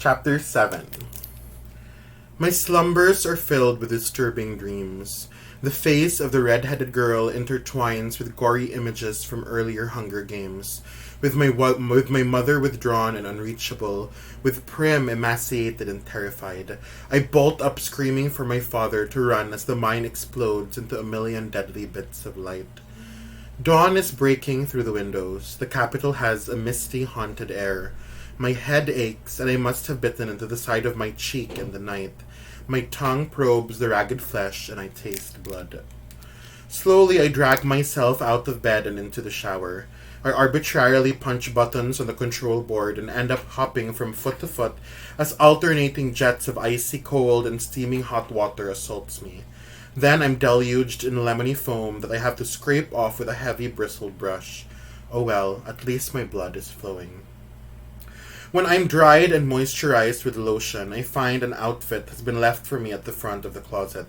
Chapter 7. My slumbers are filled with disturbing dreams. The face of the red-headed girl intertwines with gory images from earlier Hunger Games, with my mother withdrawn and unreachable, with Prim emaciated and terrified. I bolt up screaming for my father to run as the mine explodes into a million deadly bits of light. Dawn is breaking through the windows. The capital has a misty, haunted air. My head aches, and I must have bitten into the side of my cheek in the night. My tongue probes the ragged flesh, and I taste blood. Slowly, I drag myself out of bed and into the shower. I arbitrarily punch buttons on the control board and end up hopping from foot to foot as alternating jets of icy cold and steaming hot water assaults me. Then I'm deluged in lemony foam that I have to scrape off with a heavy bristled brush. Oh well, at least my blood is flowing. When I'm dried and moisturized with lotion, I find an outfit has been left for me at the front of the closet.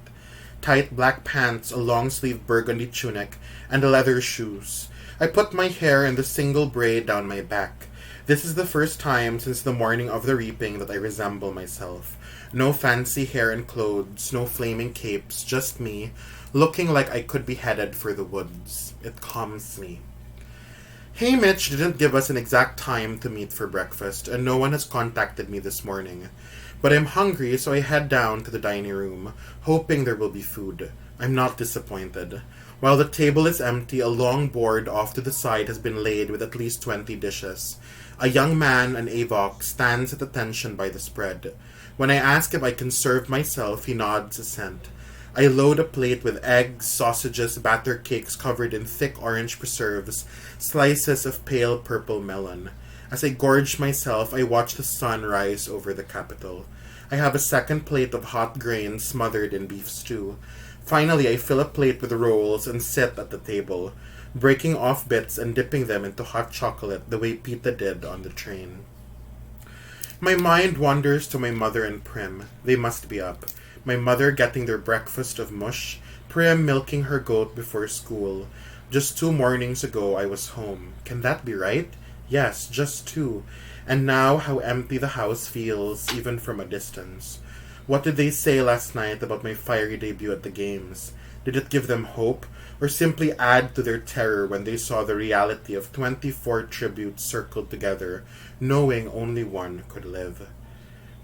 Tight black pants, a long-sleeved burgundy tunic, and leather shoes. I put my hair in the single braid down my back. This is the first time since the morning of the reaping that I resemble myself. No fancy hair and clothes, no flaming capes, just me, looking like I could be headed for the woods. It calms me. Hey Mitch didn't give us an exact time to meet for breakfast, and no one has contacted me this morning. But I'm hungry, so I head down to the dining room, hoping there will be food. I'm not disappointed. While the table is empty, a long board off to the side has been laid with at least 20 dishes. A young man, an AVOC, stands at attention by the spread. When I ask if I can serve myself, he nods assent. I load a plate with eggs, sausages, batter cakes covered in thick orange preserves, slices of pale purple melon. As I gorge myself, I watch the sun rise over the capital. I have a second plate of hot grains smothered in beef stew. Finally, I fill a plate with rolls and sit at the table, breaking off bits and dipping them into hot chocolate the way Pita did on the train. My mind wanders to my mother and Prim. They must be up. My mother getting their breakfast of mush, Prim milking her goat before school. Just 2 mornings ago I was home. Can that be right? Yes, just 2. And now how empty the house feels, even from a distance. What did they say last night about my fiery debut at the games? Did it give them hope, or simply add to their terror when they saw the reality of 24 tributes circled together, knowing only one could live?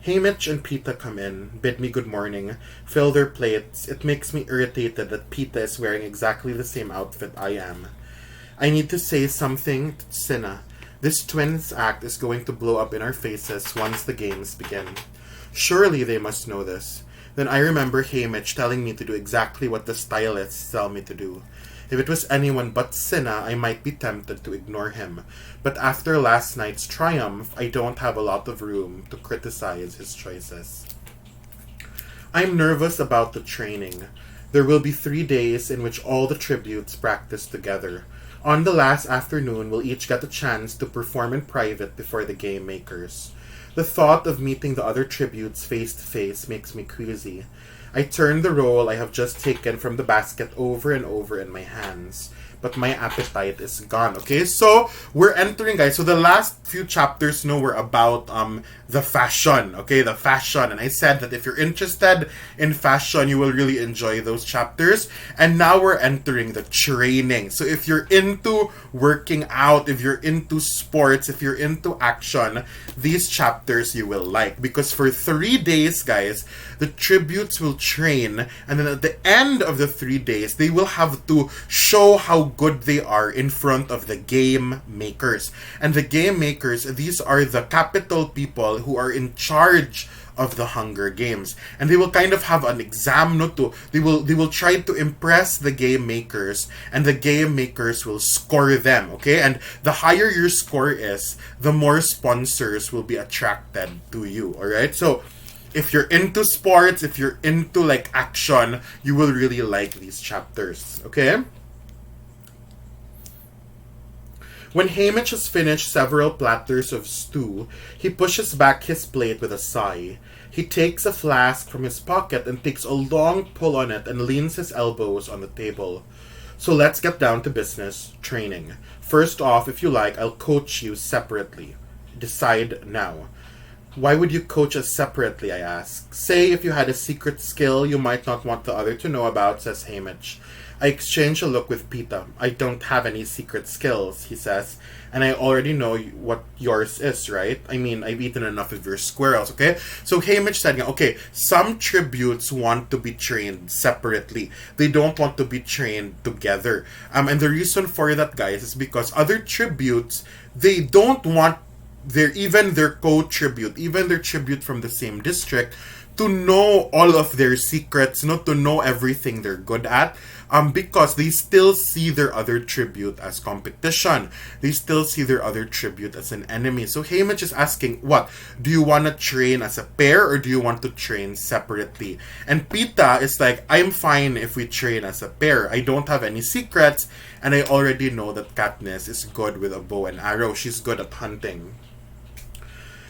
Haymitch and Pita come in, bid me good morning, fill their plates. It makes me irritated that Pita is wearing exactly the same outfit I am. I need to say something to Cinna. This twins act is going to blow up in our faces once the games begin. Surely they must know this. Then I remember Haymitch telling me to do exactly what the stylists tell me to do. If it was anyone but Cinna, I might be tempted to ignore him. But after last night's triumph, I don't have a lot of room to criticize his choices. I'm nervous about the training. There will be 3 days in which all the tributes practice together. On the last afternoon, we'll each get a chance to perform in private before the game makers. The thought of meeting the other tributes face to face makes me queasy. I turn the roll I have just taken from the basket over and over in my hands. But my appetite is gone. Okay, so we're entering, guys. So the last few chapters, were about the fashion. Okay, the fashion. And I said that if you're interested in fashion, you will really enjoy those chapters. And now we're entering the training. So if you're into working out, if you're into sports, if you're into action, these chapters you will like. Because for 3 days, guys, the tributes will train. And then at the end of the 3 days, they will have to show how good they are in front of the game makers. And the game makers, these are the capital people who are in charge of the Hunger Games. And they will kind of have an exam, they will try to impress the game makers, and the game makers will score them, okay? And the higher your score is, the more sponsors will be attracted to you, alright? So if you're into sports, if you're into action, you will really like these chapters, okay? When Haymitch has finished several platters of stew, he pushes back his plate with a sigh. He takes a flask from his pocket and takes a long pull on it and leans his elbows on the table. So let's get down to business, training. First off, if you like, I'll coach you separately. Decide now. Why would you coach us separately, I ask. Say if you had a secret skill you might not want the other to know about, says Hamish. I exchange a look with Pita. I don't have any secret skills, he says, and I already know what yours is, right? I mean, I've eaten enough of your squirrels, okay? So Hamish said, okay, some tributes want to be trained separately. They don't want to be trained together. And the reason for that, guys, is because other tributes, they don't want their co-tribute, even their tribute from the same district, to know all of their secrets, not to know everything they're good at, because they still see their other tribute as competition. They still see their other tribute as an enemy. So Hamish is asking, what? Do you want to train as a pair or do you want to train separately? And Pita is like, I'm fine if we train as a pair. I don't have any secrets, and I already know that Katniss is good with a bow and arrow. She's good at hunting.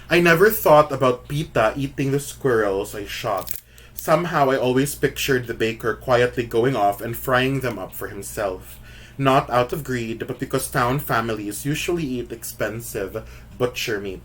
I never thought about Pita eating the squirrels I shot. Somehow I always pictured the baker quietly going off and frying them up for himself. Not out of greed, but because town families usually eat expensive butcher meat.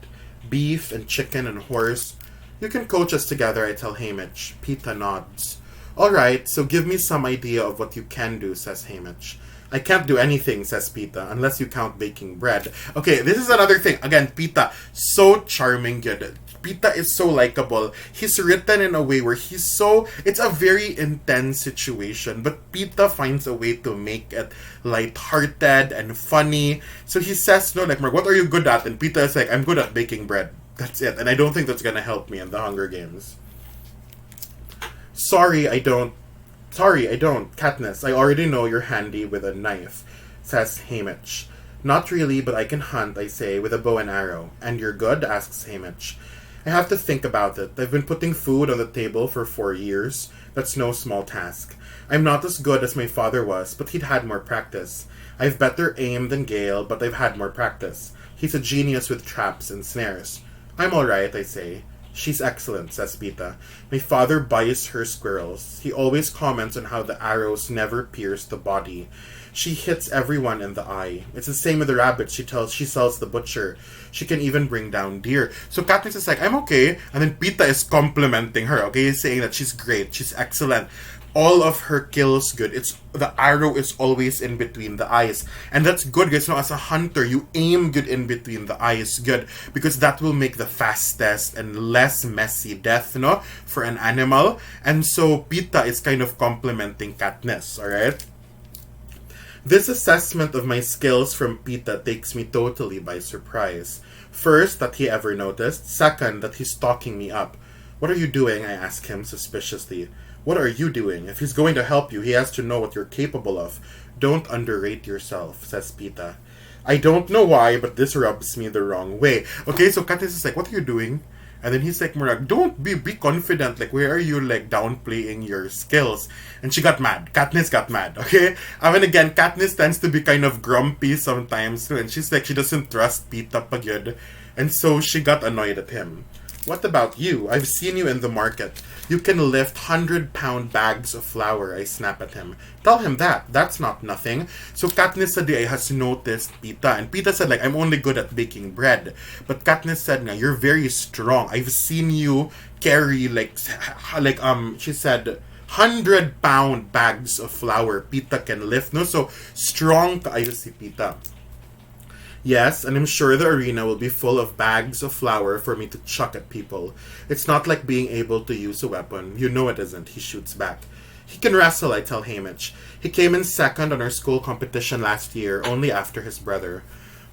Beef and chicken and horse. You can coach us together, I tell Hamish. Pita nods. Alright, so give me some idea of what you can do, says Hamish. I can't do anything, says Pita, unless you count baking bread. Okay, this is another thing. Again, Pita, so charming, good. Pita is so likable. He's written in a way where it's a very intense situation, but Pita finds a way to make it lighthearted and funny. So he says, no, like, what are you good at? And Pita is like, I'm good at baking bread. That's it. And I don't think that's gonna help me in the Hunger Games. Sorry, I don't. Katniss, I already know you're handy with a knife, says Hamish. Not really, but I can hunt, I say, with a bow and arrow. And you're good? Asks Hamish. I have to think about it. I've been putting food on the table for 4 years. That's no small task. I'm not as good as my father was, but he'd had more practice. I've better aim than Gale, but I've had more practice. He's a genius with traps and snares. I'm alright, I say. She's excellent, says Pita. My father buys her squirrels. He always comments on how the arrows never pierce the body. She hits everyone in the eye. It's the same with the rabbits she sells the butcher. She can even bring down deer. So Katniss is like, I'm okay. And then Pita is complimenting her, okay? He's saying that she's great, she's excellent. All of her kills good. The arrow is always in between the eyes. And that's good because as a hunter, you aim good in between the eyes good. Because that will make the fastest and less messy death, for an animal. And so Pita is kind of complimenting Katniss, alright? This assessment of my skills from Pita takes me totally by surprise. First, that he ever noticed. Second, that he's stalking me up. What are you doing? I ask him suspiciously. What are you doing? If he's going to help you, he has to know what you're capable of. Don't underrate yourself, says Pita. I don't know why, but this rubs me the wrong way. Okay, so Katniss is like, what are you doing? And then he's like, Murag, don't be confident. Like, where are you, like, downplaying your skills? And she got mad. Katniss got mad, okay? I mean, again, Katniss tends to be kind of grumpy sometimes, too. And she's like, she doesn't trust Pita pagod. And so she got annoyed at him. What about you? I've seen you in the market. You can lift 100-pound bags of flour, I snap at him. Tell him that. That's not nothing. So Katniss Sadia has noticed Pita. And Pita said, like, I'm only good at baking bread. But Katniss said, na, you're very strong. I've seen you carry, she said, 100-pound bags of flour. Pita can lift, no? So, strong kaayo si Pita. Yes, and I'm sure the arena will be full of bags of flour for me to chuck at people. It's not like being able to use a weapon. You know it isn't, he shoots back. He can wrestle, I tell Hamish. He came in second on our school competition last year, only after his brother.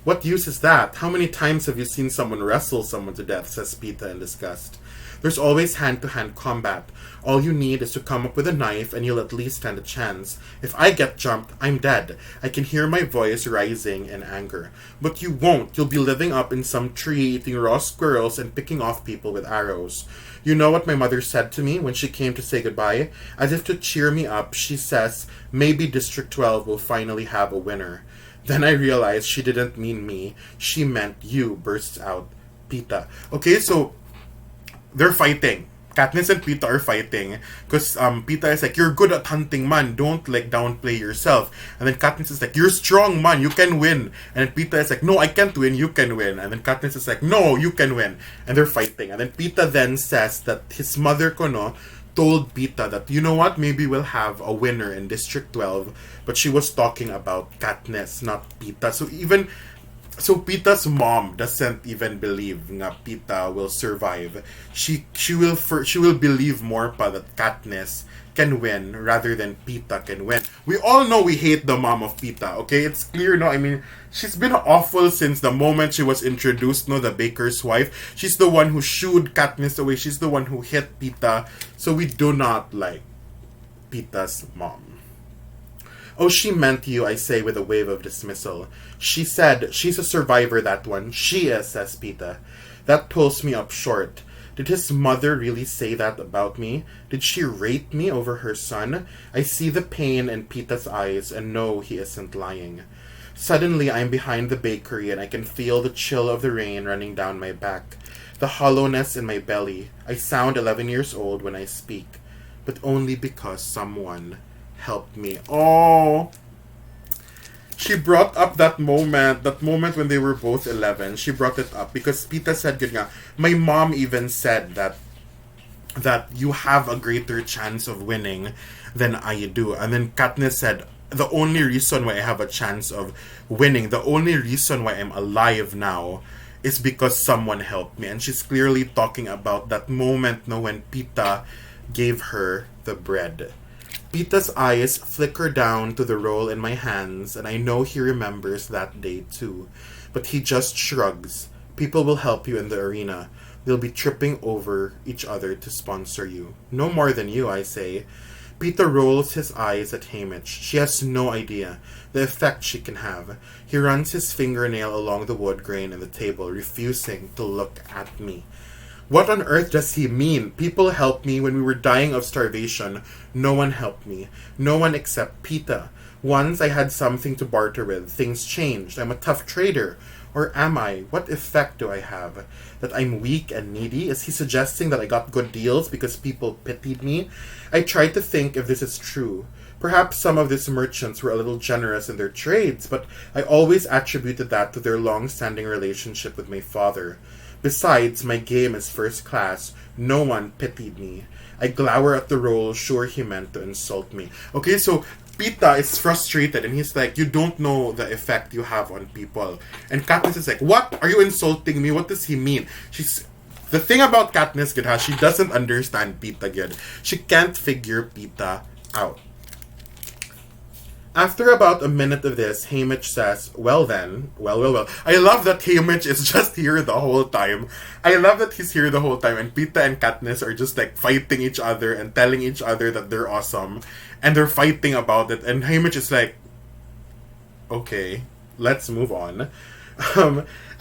What use is that? How many times have you seen someone wrestle someone to death, says Pita in disgust. There's always hand-to-hand combat. All you need is to come up with a knife and you'll at least stand a chance. If I get jumped, I'm dead. I can hear my voice rising in anger. But you won't. You'll be living up in some tree, eating raw squirrels and picking off people with arrows. You know what my mother said to me when she came to say goodbye? As if to cheer me up, she says, maybe District 12 will finally have a winner. Then I realized she didn't mean me. She meant you, bursts out Pita. Okay, so they're fighting. Katniss and Pita are fighting because Pita is like, you're good at hunting, man. Don't like downplay yourself. And then Katniss is like, you're strong, man. You can win. And then Pita is like, no, I can't win. You can win. And then Katniss is like, no, you can win. And they're fighting. And then Pita then says that his mother Kono told Pita that, you know what, maybe we'll have a winner in District 12. But she was talking about Katniss, not Pita. So Pita's mom doesn't even believe nga Pita will survive. She will believe more pa that Katniss can win rather than Pita can win. We all know we hate the mom of Pita, okay? It's clear, no? I mean, she's been awful since the moment she was introduced, no? The baker's wife. She's the one who shooed Katniss away. She's the one who hit Pita. So we do not like Pita's mom. Oh, she meant you, I say with a wave of dismissal. She said, she's a survivor, that one. She is, says Pita. That pulls me up short. Did his mother really say that about me? Did she rate me over her son? I see the pain in Pita's eyes and know he isn't lying. Suddenly, I'm behind the bakery and I can feel the chill of the rain running down my back. The hollowness in my belly. I sound 11 years old when I speak, but only because someone helped me. Oh, she brought up that moment when they were both 11. She brought it up because Pita said, good nga, my mom even said that you have a greater chance of winning than I do. And then Katniss said, the only reason why I have a chance of winning, the only reason why I'm alive now is because someone helped me. And she's clearly talking about that moment, no, when Pita gave her the bread. Pita's eyes flicker down to the roll in my hands, and I know he remembers that day too. But he just shrugs. People will help you in the arena. They'll be tripping over each other to sponsor you. No more than you, I say. Pita rolls his eyes at Haymitch. She has no idea the effect she can have. He runs his fingernail along the wood grain in the table, refusing to look at me. What on earth does he mean? People helped me when we were dying of starvation. No one helped me. No one except Pita. Once I had something to barter with. Things changed. I'm a tough trader. Or am I? What effect do I have? That I'm weak and needy? Is he suggesting that I got good deals because people pitied me? I try to think if this is true. Perhaps some of these merchants were a little generous in their trades, but I always attributed that to their long-standing relationship with my father. Besides, my game is first class. No one pitied me. I glower at the roll, sure he meant to insult me. Okay, so Pita is frustrated and he's like, you don't know the effect you have on people. And Katniss is like, what? Are you insulting me? What does he mean? The thing about Katniss, good, she doesn't understand Pita good. She can't figure Pita out. After about a minute of this, Haymitch says, well then, well. I love that Haymitch is just here the whole time. I love that he's here the whole time and Pita and Katniss are just like fighting each other and telling each other that they're awesome. And they're fighting about it. And Haymitch is like, okay, let's move on.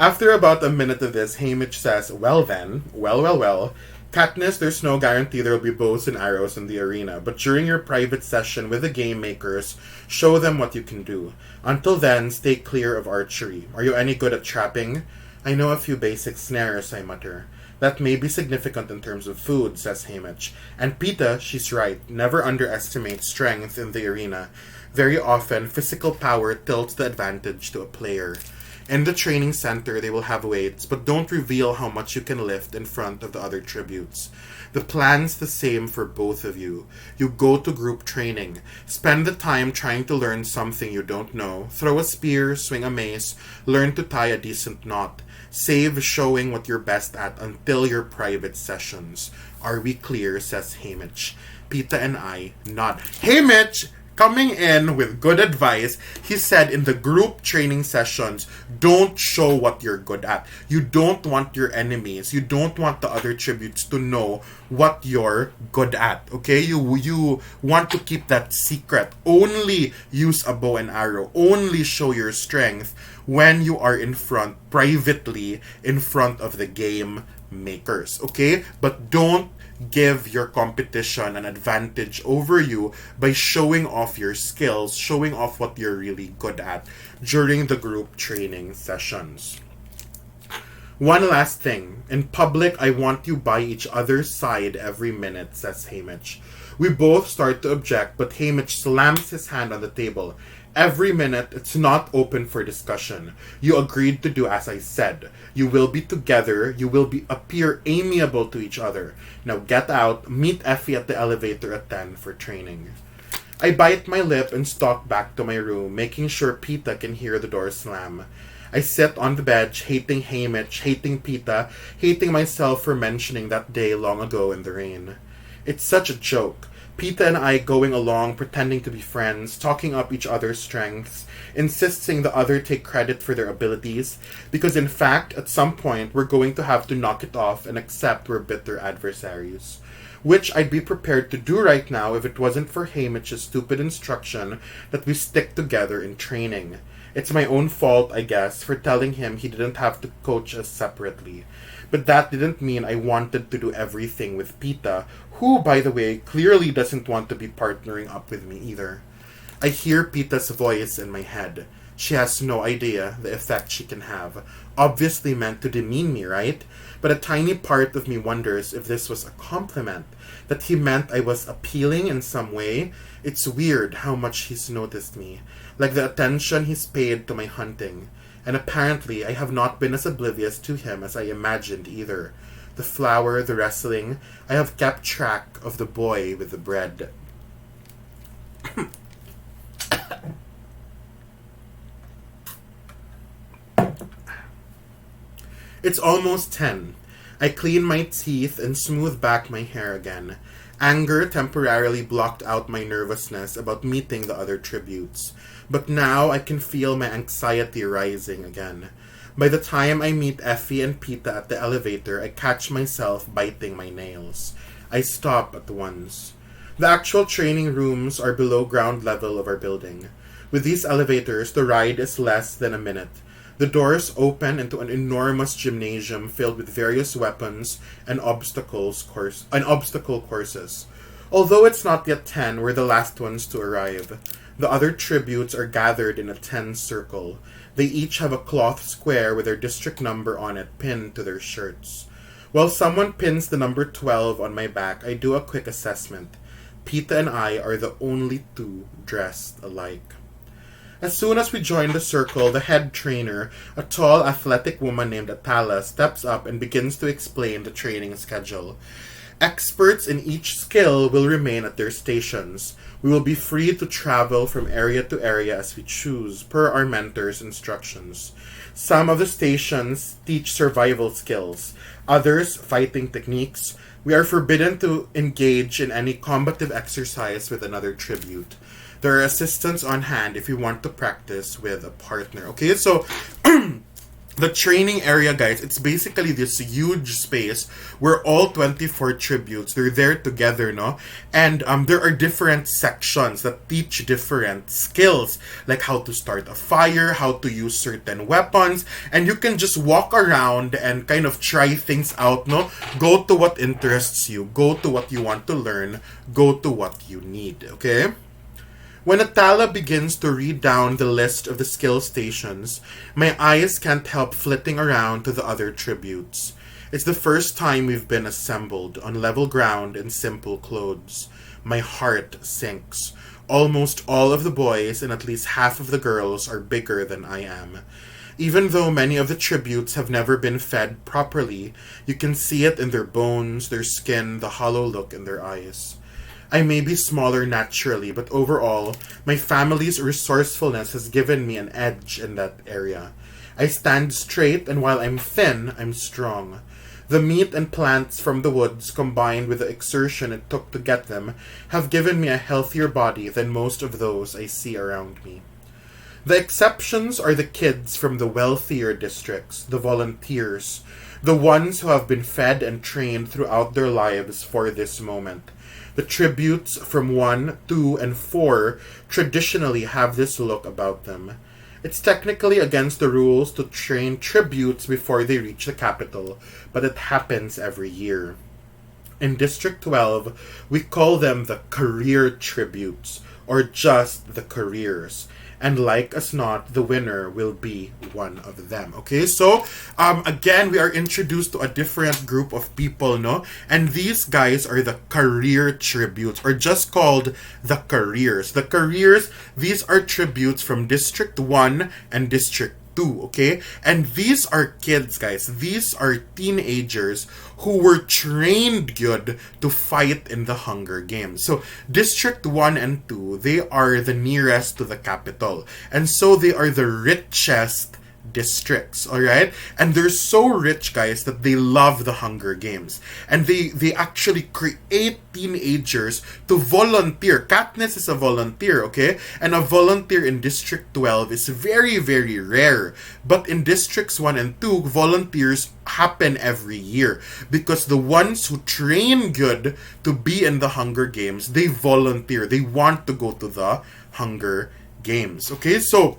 After about a minute of this, Haymitch says, well then, well. Katniss, there's no guarantee there will be bows and arrows in the arena, but during your private session with the game makers, show them what you can do. Until then, stay clear of archery. Are you any good at trapping? I know a few basic snares, I mutter. That may be significant in terms of food, says Haymitch. And Pita, she's right, never underestimate strength in the arena. Very often, physical power tilts the advantage to a player. In the training center, they will have weights, but don't reveal how much you can lift in front of the other tributes. The plan's the same for both of you. You go to group training. Spend the time trying to learn something you don't know. Throw a spear, swing a mace, learn to tie a decent knot. Save showing what you're best at until your private sessions. Are we clear, says Haymitch. Pita and I nod. Haymitch! Coming in with good advice, he said in the group training sessions, don't show what you're good at. You don't want your enemies, you don't want the other tributes to know what you're good at. Okay? You want to keep that secret. Only use a bow and arrow. Only show your strength when you are in front, privately, in front of the game makers. Okay? But don't give your competition an advantage over you by showing off your skills, showing off what you're really good at during the group training sessions. One last thing. In public, I want you by each other's side every minute, says Hamish. We both start to object, but Hamish slams his hand on the table. Every minute, it's not open for discussion. You agreed to do as I said. You will be together. You will appear amiable to each other. Now get out. Meet Effie at the elevator at 10 for training. I bite my lip and stalk back to my room, making sure Pita can hear the door slam. I sit on the bench, hating Hamish, hating Pita, hating myself for mentioning that day long ago in the rain. It's such a joke. Pita and I going along, pretending to be friends, talking up each other's strengths, insisting the other take credit for their abilities, because in fact, at some point, we're going to have to knock it off and accept we're bitter adversaries. Which I'd be prepared to do right now if it wasn't for Hamish's stupid instruction that we stick together in training. It's my own fault, I guess, for telling him he didn't have to coach us separately. But that didn't mean I wanted to do everything with Pita, who, by the way, clearly doesn't want to be partnering up with me either. I hear Pita's voice in my head. She has no idea the effect she can have. Obviously meant to demean me, right? But a tiny part of me wonders if this was a compliment, that he meant I was appealing in some way. It's weird how much he's noticed me, like the attention he's paid to my hunting. And apparently I have not been as oblivious to him as I imagined either. The flower, the wrestling, I have kept track of the boy with the bread. It's almost 10. I clean my teeth and smooth back my hair again. Anger temporarily blocked out my nervousness about meeting the other tributes. But now I can feel my anxiety rising again. By the time I meet Effie and Pita at the elevator, I catch myself biting my nails. I stop at once. The actual training rooms are below ground level of our building. With these elevators, the ride is less than a minute. The doors open into an enormous gymnasium filled with various weapons and obstacle courses. Although it's not yet 10, we're the last ones to arrive. The other tributes are gathered in a 10 circle. They each have a cloth square with their district number on it pinned to their shirts. While someone pins the number 12 on my back, I do a quick assessment. Pita and I are the only two dressed alike. As soon as we join the circle, the head trainer, a tall, athletic woman named Atala, steps up and begins to explain the training schedule. Experts in each skill will remain at their stations. We will be free to travel from area to area as we choose, per our mentor's instructions. Some of the stations teach survival skills, others fighting techniques. We are forbidden to engage in any combative exercise with another tribute. There are assistants on hand if you want to practice with a partner. Okay, so the training area, guys, it's basically this huge space where all 24 tributes, they're there together, no? And there are different sections that teach different skills, like how to start a fire, how to use certain weapons, and you can just walk around and kind of try things out, no? Go to what interests you, go to what you want to learn, go to what you need, okay? When Atala begins to read down the list of the skill stations, my eyes can't help flitting around to the other tributes. It's the first time we've been assembled on level ground in simple clothes. My heart sinks. Almost all of the boys and at least half of the girls are bigger than I am. Even though many of the tributes have never been fed properly, you can see it in their bones, their skin, the hollow look in their eyes. I may be smaller naturally, but overall, my family's resourcefulness has given me an edge in that area. I stand straight, and while I'm thin, I'm strong. The meat and plants from the woods, combined with the exertion it took to get them, have given me a healthier body than most of those I see around me. The exceptions are the kids from the wealthier districts, the volunteers, the ones who have been fed and trained throughout their lives for this moment. The tributes from 1, 2, and 4 traditionally have this look about them. It's technically against the rules to train tributes before they reach the capital, but it happens every year. In District 12, we call them the career tributes, or just the careers. and like as not, the winner will be one of them. Okay, so again, we are introduced to a different group of people, no? And these guys are the career tributes, or just called the careers. The careers, these are tributes from District 1 and District 2, okay? And these are kids, guys. These are teenagers who were trained good to fight in the Hunger Games. So District 1 and 2, they are the nearest to the capital. And so they are the richest districts, all right? And they're so rich, guys, that they love the Hunger Games. And they actually create teenagers to volunteer. Katniss is a volunteer, okay? And a volunteer in District 12 is very, very rare. But in Districts 1 and 2, volunteers happen every year because the ones who train good to be in the Hunger Games, they volunteer. They want to go to the Hunger Games, okay? So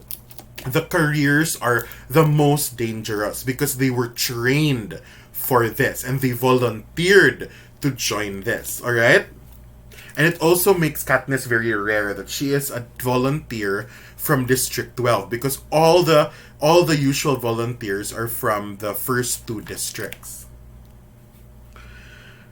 the careers are the most dangerous because they were trained for this and they volunteered to join this, all right? And it also makes Katniss very rare that she is a volunteer from District 12 because all the usual volunteers are from the first two districts.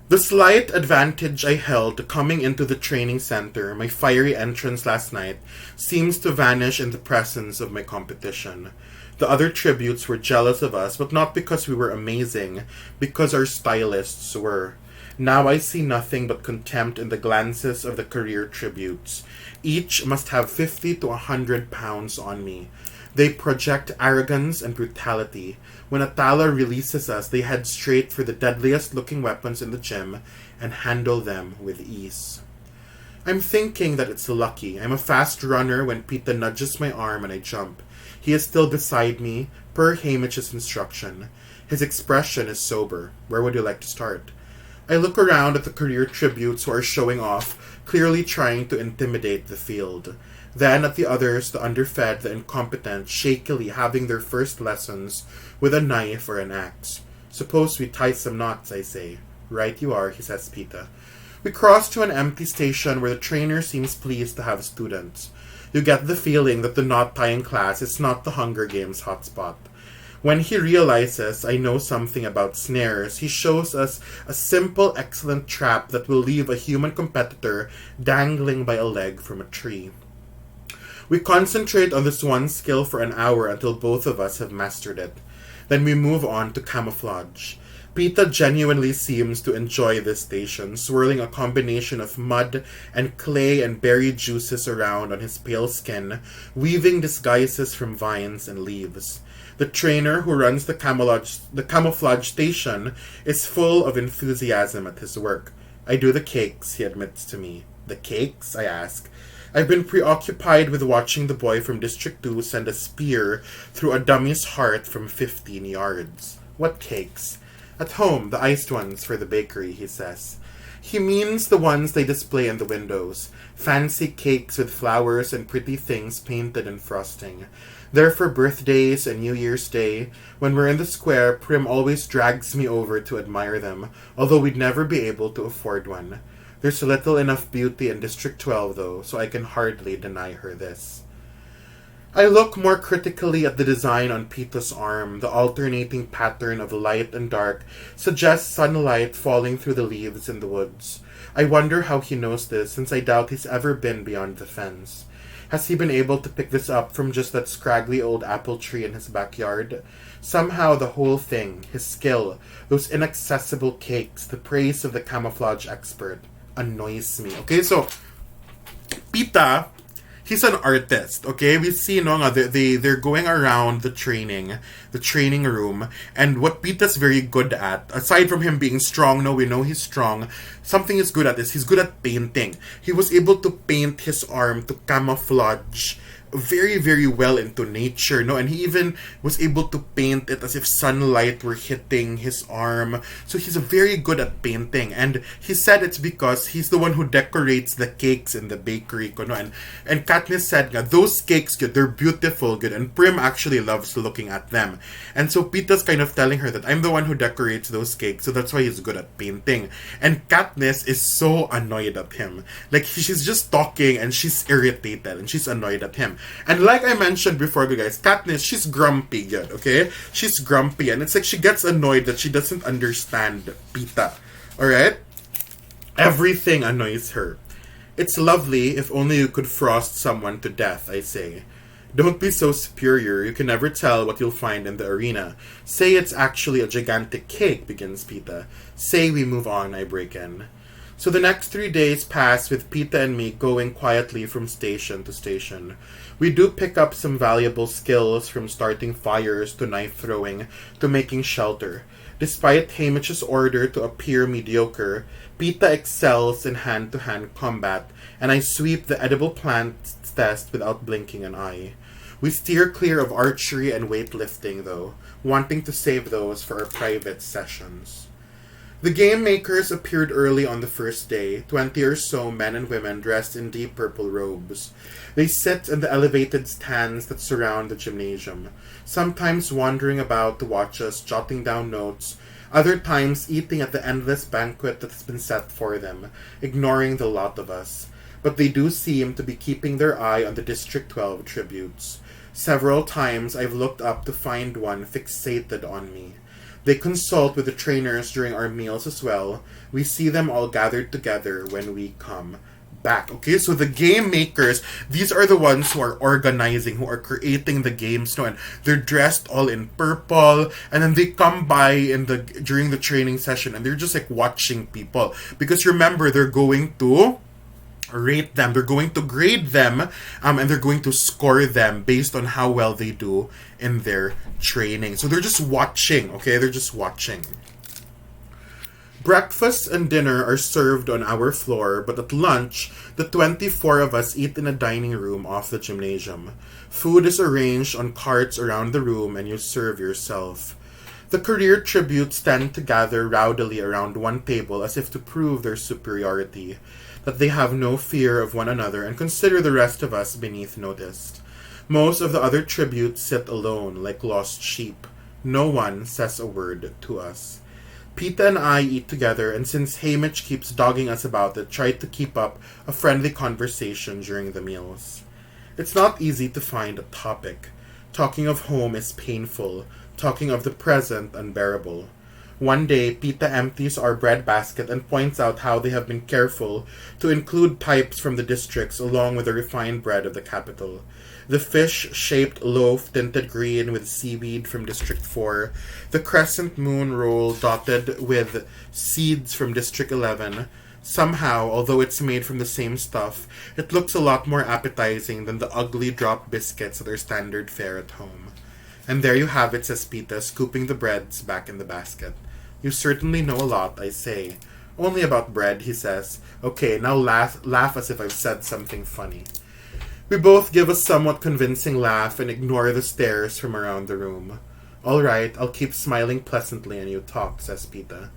The slight advantage I held coming into the training center, my fiery entrance last night, seems to vanish in the presence of my competition. The other tributes were jealous of us, but not because we were amazing, because our stylists were. Now I see nothing but contempt in the glances of the career tributes. Each must have 50 to 100 pounds on me. They project arrogance and brutality. When Atala releases us, they head straight for the deadliest looking weapons in the gym and handle them with ease. I'm thinking that it's lucky. I'm a fast runner when Pita nudges my arm and I jump. He is still beside me, per Hamish's instruction. His expression is sober. Where would you like to start? I look around at the career tributes who are showing off, clearly trying to intimidate the field. Then at the others, the underfed, the incompetent, shakily having their first lessons with a knife or an axe. Suppose we tie some knots, I say. Right you are, he says Pita. We cross to an empty station where the trainer seems pleased to have students. You get the feeling that the knot-tying class is not the Hunger Games hotspot. When he realizes I know something about snares, he shows us a simple, excellent trap that will leave a human competitor dangling by a leg from a tree. We concentrate on this one skill for an hour until both of us have mastered it. Then we move on to camouflage. Pita genuinely seems to enjoy this station, swirling a combination of mud and clay and berry juices around on his pale skin, weaving disguises from vines and leaves. The trainer who runs the camouflage station is full of enthusiasm at his work. I do the cakes, he admits to me. The cakes? I ask. I've been preoccupied with watching the boy from District 2 send a spear through a dummy's heart from 15 yards. What cakes? At home, the iced ones for the bakery, he says. He means the ones they display in the windows. Fancy cakes with flowers and pretty things painted and frosting. They're for birthdays and New Year's Day. When we're in the square, Prim always drags me over to admire them, although we'd never be able to afford one. There's little enough beauty in District 12, though, so I can hardly deny her this. I look more critically at the design on Pita's arm. The alternating pattern of light and dark suggests sunlight falling through the leaves in the woods. I wonder how he knows this, since I doubt he's ever been beyond the fence. Has he been able to pick this up from just that scraggly old apple tree in his backyard? Somehow the whole thing, his skill, those inaccessible cakes, the praise of the camouflage expert, annoys me. Okay, so Pita, he's an artist. Okay, we see they're going around the training room, and what Pita's very good at, aside from him being strong, we know he's strong. Something he's good at is he's good at painting. He was able to paint his arm to camouflage very, very well into nature, and he even was able to paint it as if sunlight were hitting his arm. So he's very good at painting, and he said it's because he's the one who decorates the cakes in the bakery, and Katniss said, those cakes, good, they're beautiful, good, and Prim actually loves looking at them. And so Pita's kind of telling her that I'm the one who decorates those cakes, so that's why he's good at painting. And Katniss is so annoyed at him. Like, she's just talking, and she's irritated, and she's annoyed at him. And like I mentioned before, guys, Katniss, she's grumpy, yet, okay? She's grumpy, and it's like she gets annoyed that she doesn't understand Pita. Alright? Everything annoys her. It's lovely if only you could frost someone to death, I say. Don't be so superior, you can never tell what you'll find in the arena. Say it's actually a gigantic cake, begins Pita. Say we move on, I break in. So the next 3 days pass with Pita and me going quietly from station to station. We do pick up some valuable skills from starting fires to knife throwing to making shelter. Despite Hamish's order to appear mediocre, Pita excels in hand-to-hand combat, and I sweep the edible plants test without blinking an eye. We steer clear of archery and weightlifting, though, wanting to save those for our private sessions. The game makers appeared early on the first day, 20 or so men and women dressed in deep purple robes. They sit in the elevated stands that surround the gymnasium, sometimes wandering about to watch us, jotting down notes, other times eating at the endless banquet that has been set for them, ignoring the lot of us. But they do seem to be keeping their eye on the District 12 tributes. Several times I've looked up to find one fixated on me. They consult with the trainers during our meals as well. We see them all gathered together when we come back. Okay, so the game makers, these are the ones who are organizing, who are creating the games, no, and they're dressed all in purple, and then they come by during the training session, and they're just like watching people. Because remember, they're going to rate them, they're going to grade them, and they're going to score them based on how well they do in their training. So they're just watching, okay? They're just watching. Breakfast and dinner are served on our floor, but at lunch, the 24 of us eat in a dining room off the gymnasium. Food is arranged on carts around the room, and you serve yourself. The career tributes tend to gather rowdily around one table as if to prove their superiority, that they have no fear of one another and consider the rest of us beneath notice. Most of the other tributes sit alone, like lost sheep. No one says a word to us. Pita and I eat together, and since Hamish keeps dogging us about it, try to keep up a friendly conversation during the meals. It's not easy to find a topic. Talking of home is painful. Talking of the present, unbearable. One day, Pita empties our bread basket and points out how they have been careful to include types from the districts along with the refined bread of the capital. The fish-shaped loaf tinted green with seaweed from District 4, the crescent moon roll dotted with seeds from District 11. Somehow, although it's made from the same stuff, it looks a lot more appetizing than the ugly drop biscuits that are standard fare at home. And there you have it, says Pita, scooping the breads back in the basket. You certainly know a lot, I say. Only about bread, he says. Okay, now laugh as if I've said something funny. We both give a somewhat convincing laugh and ignore the stares from around the room. All right, I'll keep smiling pleasantly and you talk, says Pita.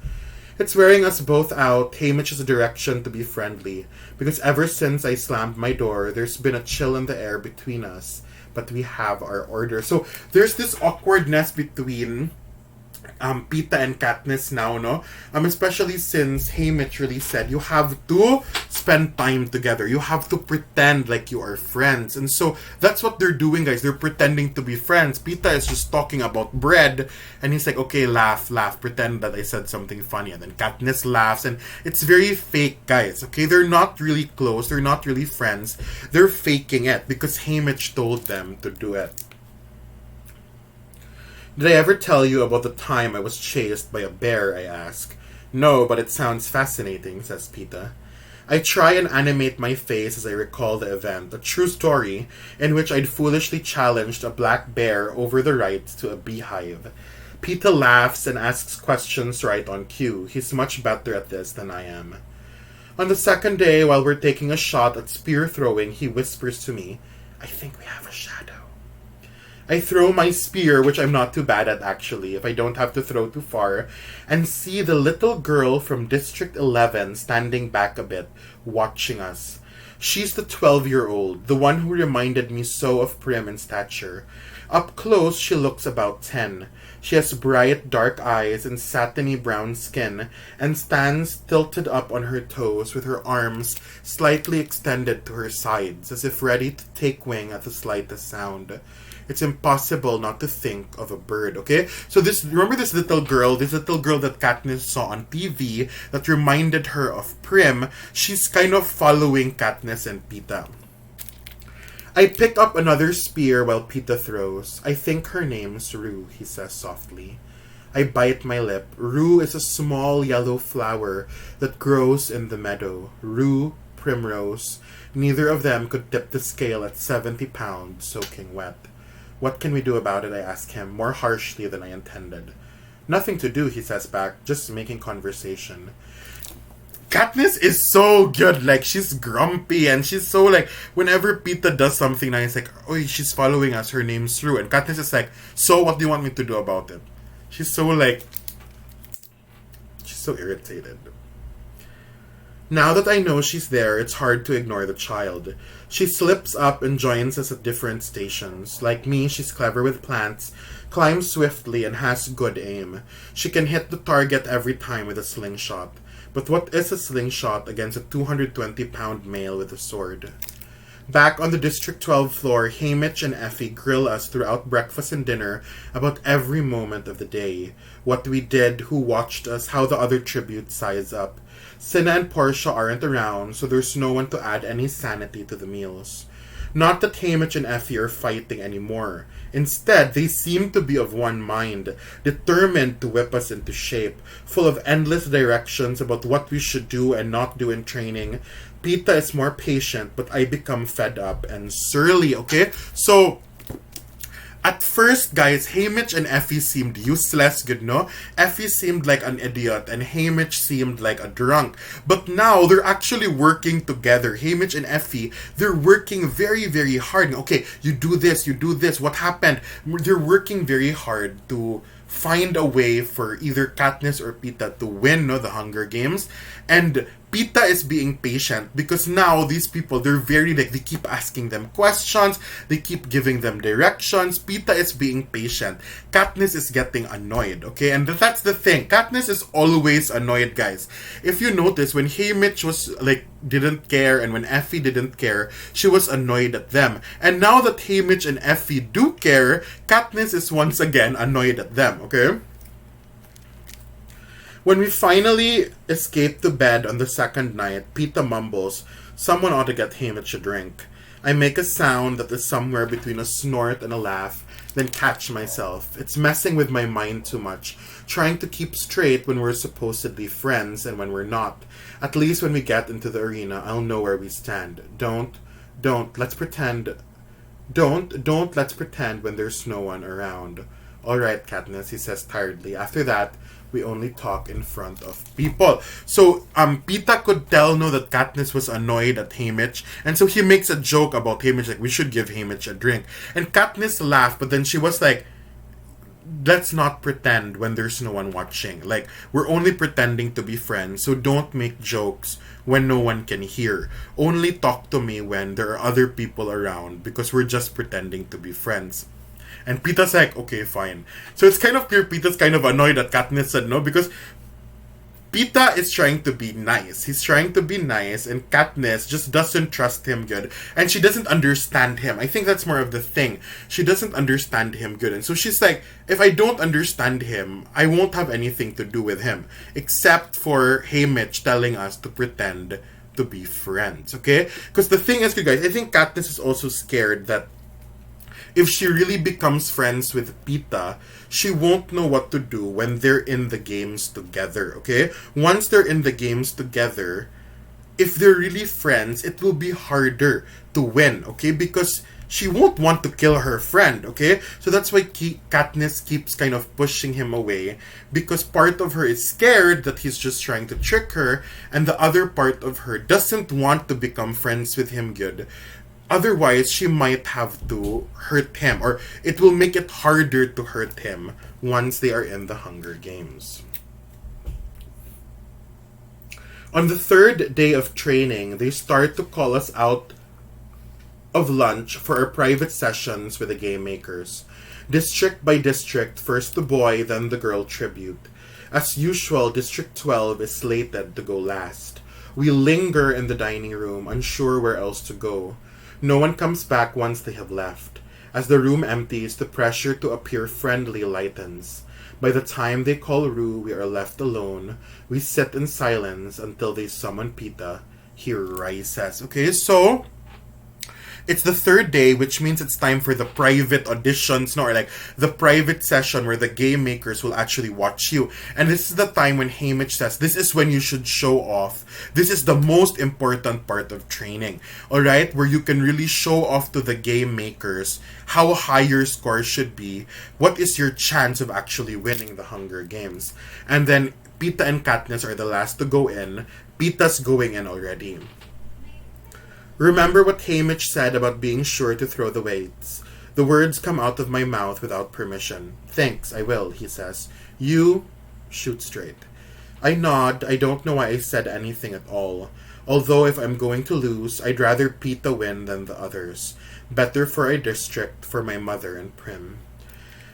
It's wearing us both out, Hamish's direction to be friendly, because ever since I slammed my door, there's been a chill in the air between us, but we have our order. So there's this awkwardness between Pita and Katniss now, no? Especially since Haymitch really said, you have to spend time together. You have to pretend like you are friends. And so, that's what they're doing, guys. They're pretending to be friends. Pita is just talking about bread, and he's like, okay, laugh, pretend that I said something funny. And then Katniss laughs, and it's very fake, guys, okay? They're not really close. They're not really friends. They're faking it, because Haymitch told them to do it. Did I ever tell you about the time I was chased by a bear, I ask. No, but it sounds fascinating, says Pita. I try and animate my face as I recall the event, a true story in which I'd foolishly challenged a black bear over the right to a beehive. Pita laughs and asks questions right on cue. He's much better at this than I am. On the second day, while we're taking a shot at spear throwing, he whispers to me, I think we have a shadow. I throw my spear, which I'm not too bad at actually, if I don't have to throw too far, and see the little girl from District 11 standing back a bit, watching us. She's the 12-year-old, the one who reminded me so of Prim in stature. Up close, she looks about 10. She has bright dark eyes and satiny brown skin, and stands tilted up on her toes with her arms slightly extended to her sides, as if ready to take wing at the slightest sound. It's impossible not to think of a bird, okay? So remember this little girl that Katniss saw on TV that reminded her of Prim. She's kind of following Katniss and Peeta. I pick up another spear while Peeta throws. I think her name's Rue, he says softly. I bite my lip. Rue is a small yellow flower that grows in the meadow. Rue, Primrose. Neither of them could tip the scale at 70 pounds, soaking wet. What can we do about it, I ask him, more harshly than I intended. Nothing to do, he says back, just making conversation. Katniss is so good. Like, she's grumpy and she's so like, whenever Peeta does something nice, like, oh, she's following us, her name's Rue. And Katniss is like, so what do you want me to do about it? She's so irritated. Now that I know she's there, it's hard to ignore the child. She slips up and joins us at different stations. Like me, she's clever with plants, climbs swiftly, and has good aim. She can hit the target every time with a slingshot. But what is a slingshot against a 220-pound male with a sword? Back on the District 12 floor, Haymitch and Effie grill us throughout breakfast and dinner about every moment of the day. What we did, who watched us, how the other tributes size up. Cinna and Portia aren't around, so there's no one to add any sanity to the meals. Not that Haymitch and Effie are fighting anymore. Instead, they seem to be of one mind, determined to whip us into shape, full of endless directions about what we should do and not do in training. Peeta is more patient, but I become fed up and surly, okay? So, at first, guys, Haymitch and Effie seemed useless, good no? Effie seemed like an idiot, and Haymitch seemed like a drunk. But now, they're actually working together. Haymitch and Effie, they're working very, very hard. Okay, you do this, what happened? They're working very hard to find a way for either Katniss or Peeta to win the Hunger Games. And Peeta is being patient because now these people, they're very they keep asking them questions, they keep giving them directions. Peeta is being patient. Katniss is getting annoyed, okay? And that's the thing. Katniss is always annoyed, guys. If you notice, when Haymitch was didn't care and when Effie didn't care, she was annoyed at them. And now that Haymitch and Effie do care, Katniss is once again annoyed at them, okay? When we finally escape to bed on the second night, Peeta mumbles, someone ought to get Haymitch a drink. I make a sound that is somewhere between a snort and a laugh, then catch myself. It's messing with my mind too much, trying to keep straight when we're supposedly friends and when we're not. At least when we get into the arena, I'll know where we stand. Let's pretend when there's no one around. All right, Katniss, he says tiredly. After that, we only talk in front of people. So, Peeta could tell that Katniss was annoyed at Haymitch, and so he makes a joke about Haymitch, like, we should give Haymitch a drink. And Katniss laughed, but then she was like, let's not pretend when there's no one watching. Like, we're only pretending to be friends, so don't make jokes when no one can hear. Only talk to me when there are other people around, because we're just pretending to be friends. And Peeta's like, okay, fine. So it's kind of clear Peeta's kind of annoyed that Katniss said no, because Peeta is trying to be nice. He's trying to be nice, and Katniss just doesn't trust him good. And she doesn't understand him. I think that's more of the thing. She doesn't understand him good. And so she's like, if I don't understand him, I won't have anything to do with him. Except for Haymitch telling us to pretend to be friends, okay? Because the thing is, guys, I think Katniss is also scared that if she really becomes friends with Peeta, she won't know what to do when they're in the games together, okay? Once they're in the games together, if they're really friends, it will be harder to win, okay? Because she won't want to kill her friend, okay? So that's why Katniss keeps kind of pushing him away, because part of her is scared that he's just trying to trick her, and the other part of her doesn't want to become friends with him good. Otherwise, she might have to hurt him, or it will make it harder to hurt him once they are in the Hunger Games. On the third day of training, they start to call us out of lunch for our private sessions with the game makers. District by district, first the boy, then the girl tribute. As usual, District 12 is slated to go last. We linger in the dining room, unsure where else to go. No one comes back once they have left. As the room empties, the pressure to appear friendly lightens. By the time they call Rue, we are left alone. We sit in silence until they summon Pita. He rises. Okay, so it's the third day, which means it's time for the private auditions, no, or like the private session where the game makers will actually watch you. And this is the time when Hamish says, this is when you should show off. This is the most important part of training, alright? Where you can really show off to the game makers how high your score should be. What is your chance of actually winning the Hunger Games? And then Pita and Katniss are the last to go in. Pita's going in already. Remember what Hamish said about being sure to throw the weights. The words come out of my mouth without permission. Thanks, I will, he says. You shoot straight. I nod. I don't know why I said anything at all. Although if I'm going to lose, I'd rather Pita win than the others. Better for our district, for my mother and Prim.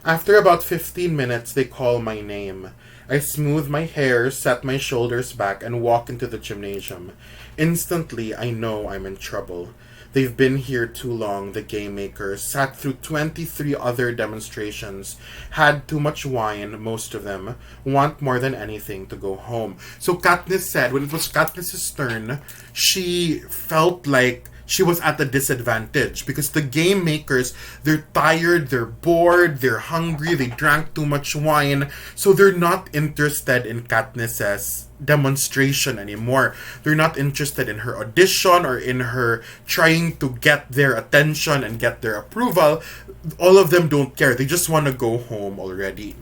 After about 15 minutes, they call my name. I smooth my hair, set my shoulders back, and walk into the gymnasium. Instantly, I know I'm in trouble. They've been here too long, the game makers, sat through 23 other demonstrations, had too much wine, most of them, want more than anything to go home. So Katniss said, when it was Katniss's turn, she felt like she was at a disadvantage because the game makers, they're tired, they're bored, they're hungry, they drank too much wine, so they're not interested in Katniss's demonstration anymore. They're not interested in her audition or in her trying to get their attention and get their approval. All of them don't care. They just want to go home already.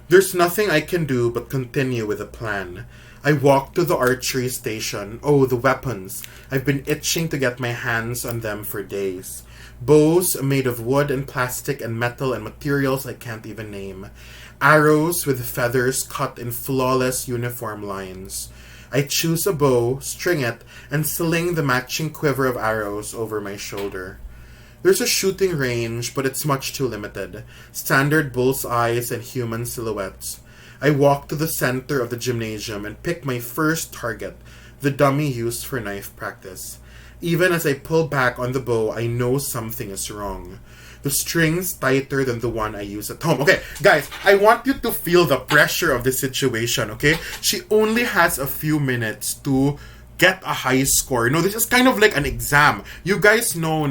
There's nothing I can do but continue with the plan. I walk to the archery station. Oh, the weapons. I've been itching to get my hands on them for days. Bows made of wood and plastic and metal and materials I can't even name. Arrows with feathers cut in flawless uniform lines. I choose a bow, string it, and sling the matching quiver of arrows over my shoulder. There's a shooting range, but it's much too limited. Standard bullseyes and human silhouettes. I walk to the center of the gymnasium and pick my first target, the dummy used for knife practice. Even as I pull back on the bow, I know something is wrong. The string's tighter than the one I use at home. Okay, guys, I want you to feel the pressure of the situation, okay? She only has a few minutes to get a high score. No, this is kind of like an exam. You guys know,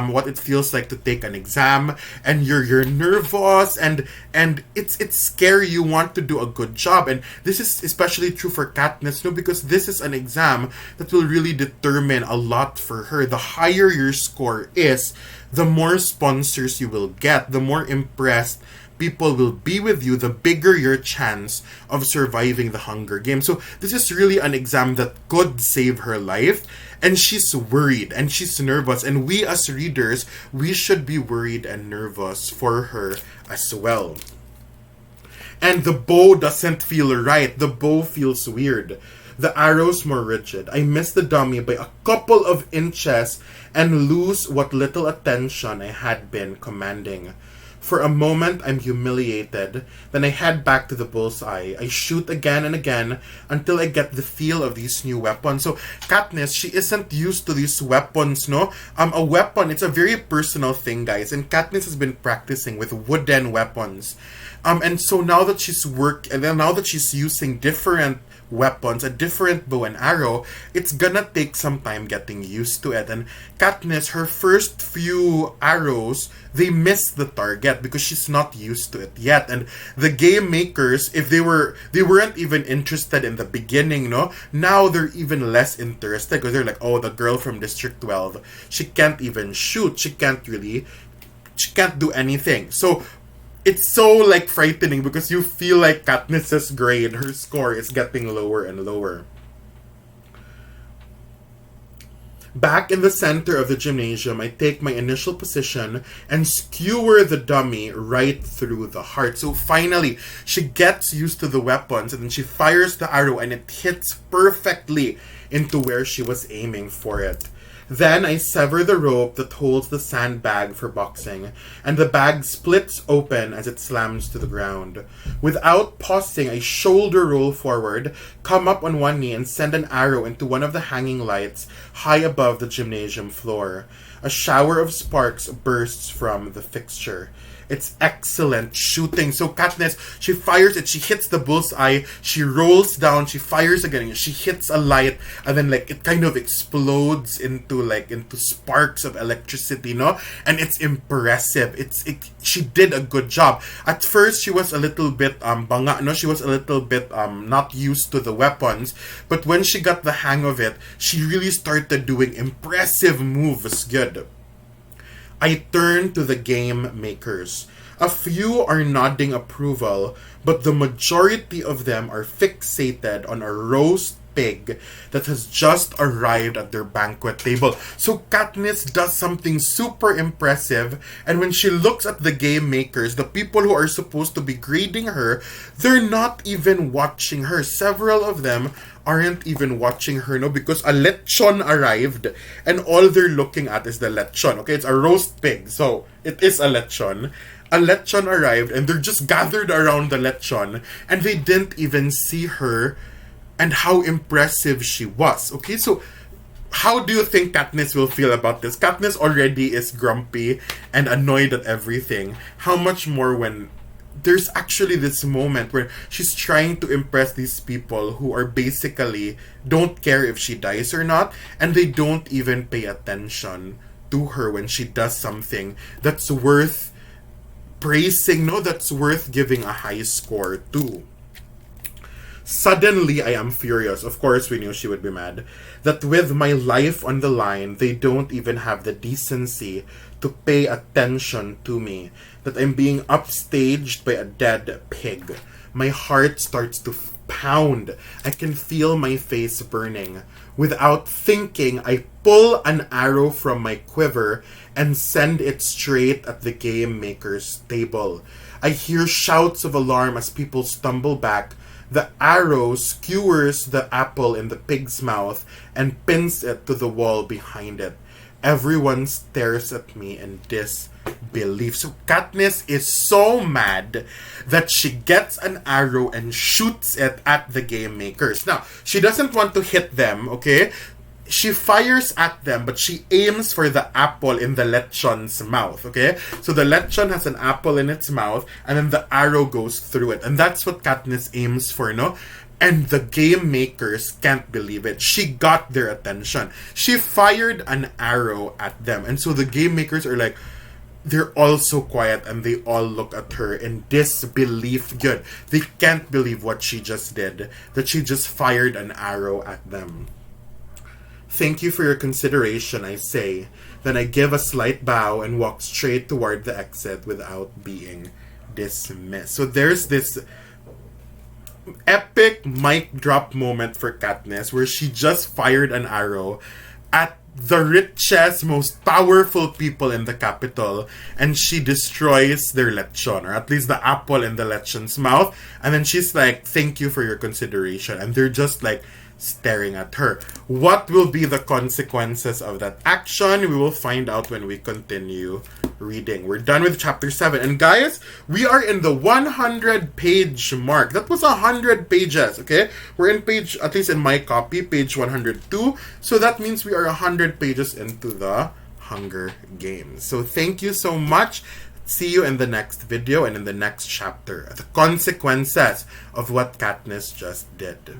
what it feels like to take an exam, and you're nervous, and it's scary. You want to do a good job, and this is especially true for Katniss, because this is an exam that will really determine a lot for her. The higher your score is, the more sponsors you will get, the more impressed people will be with you, the bigger your chance of surviving the Hunger Games. So this is really an exam that could save her life, and she's worried and she's nervous, and we as readers, we should be worried and nervous for her as well. And the bow doesn't feel right. The bow feels weird. The arrow's more rigid. I miss the dummy by a couple of inches and lose what little attention I had been commanding. For a moment, I'm humiliated. Then I head back to the bullseye. I shoot again and again until I get the feel of these new weapons. So Katniss, she isn't used to these weapons, no? A weapon, it's a very personal thing, guys. And Katniss has been practicing with wooden weapons. And so now that she's using different weapons, a different bow and arrow, it's gonna take some time getting used to it. And Katniss, her first few arrows, they miss the target because she's not used to it yet. And the game makers, if they weren't even interested in the beginning, no? Now they're even less interested because they're like, oh, the girl from District 12, she can't even shoot. She can't do anything. So it's so like frightening because you feel like Katniss's grade, her score is getting lower and lower. Back in the center of the gymnasium, I take my initial position and skewer the dummy right through the heart. So finally, she gets used to the weapons and then she fires the arrow and it hits perfectly into where she was aiming for it. Then I sever the rope that holds the sandbag for boxing, and the bag splits open as it slams to the ground. Without pausing, I shoulder roll forward, come up on one knee, and send an arrow into one of the hanging lights high above the gymnasium floor. A shower of sparks bursts from the fixture. It's excellent shooting. So Katniss, she fires it, she hits the bullseye, she rolls down, she fires again, she hits a light, and then like it kind of explodes into sparks of electricity, no? And it's impressive. She did a good job. At first she was a little bit banga, no? She was a little bit not used to the weapons, but when she got the hang of it, she really started doing impressive moves. Good. I turn to the game makers. A few are nodding approval, but the majority of them are fixated on a roast pig that has just arrived at their banquet table. So Katniss does something super impressive, and when she looks at the game makers, the people who are supposed to be grading her, they're not even watching her. Several of them aren't even watching her, no, because a lechon arrived and all they're looking at is the lechon. Okay, it's a roast pig, so it is a lechon. A lechon arrived and they're just gathered around the lechon and they didn't even see her and how impressive she was. Okay, so how do you think Katniss will feel about this? Katniss already is grumpy and annoyed at everything. How much more when there's actually this moment where she's trying to impress these people who are basically don't care if she dies or not, and they don't even pay attention to her when she does something that's worth praising, no, that's worth giving a high score to. Suddenly, I am furious. Of course, we knew she would be mad. That with my life on the line, they don't even have the decency to pay attention to me. That I'm being upstaged by a dead pig. My heart starts to pound. I can feel my face burning. Without thinking, I pull an arrow from my quiver and send it straight at the game maker's table. I hear shouts of alarm as people stumble back. The arrow skewers the apple in the pig's mouth and pins it to the wall behind it. Everyone stares at me in disbelief. So Katniss is so mad that she gets an arrow and shoots it at the game makers. Now, she doesn't want to hit them, okay? She fires at them, but she aims for the apple in the lechon's mouth, okay? So the lechon has an apple in its mouth, and then the arrow goes through it. And that's what Katniss aims for, no? And the game makers can't believe it. She got their attention. She fired an arrow at them. And so the game makers are like, they're all so quiet and they all look at her in disbelief. Good. They can't believe what she just did. That she just fired an arrow at them. Thank you for your consideration, I say. Then I give a slight bow and walk straight toward the exit without being dismissed. So there's this epic mic drop moment for Katniss where she just fired an arrow at the richest, most powerful people in the capital, and she destroys their lechon, or at least the apple in the lechon's mouth, and then she's like, thank you for your consideration, and they're just like staring at her. What will be the consequences of that action? We will find out when we continue reading. We're done with chapter 7. And guys, we are in the 100-page mark. That was 100 pages, okay? We're in page, at least in my copy, page 102. So that means we are 100 pages into the Hunger Games. So thank you so much. See you in the next video and in the next chapter. The consequences of what Katniss just did.